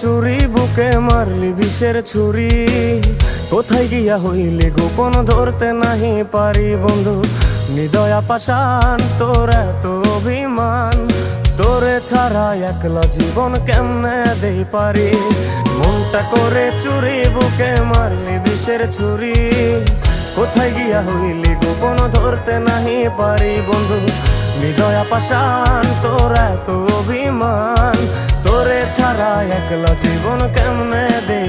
চুরি বুকে মারলি বিষের ছুরি, কোথায় গিয়া হইলি গোপন ধরতে নাহি পারি বন্ধু। হৃদয়া পাষাণ তোর এত অভিমান, তোরে ছাড়া একলা জীবন কেমনে দেই পারি। মনটা করে চুরি বুকে মারলি বিষের ছুরি, কোথায় গিয়া হইলি গোপন ধরতে নাহি পারি বন্ধু। হৃদয়া পাষাণ তোর এত অভিমান, তোরে ছাড়া একলা জীবন কেমনে দেই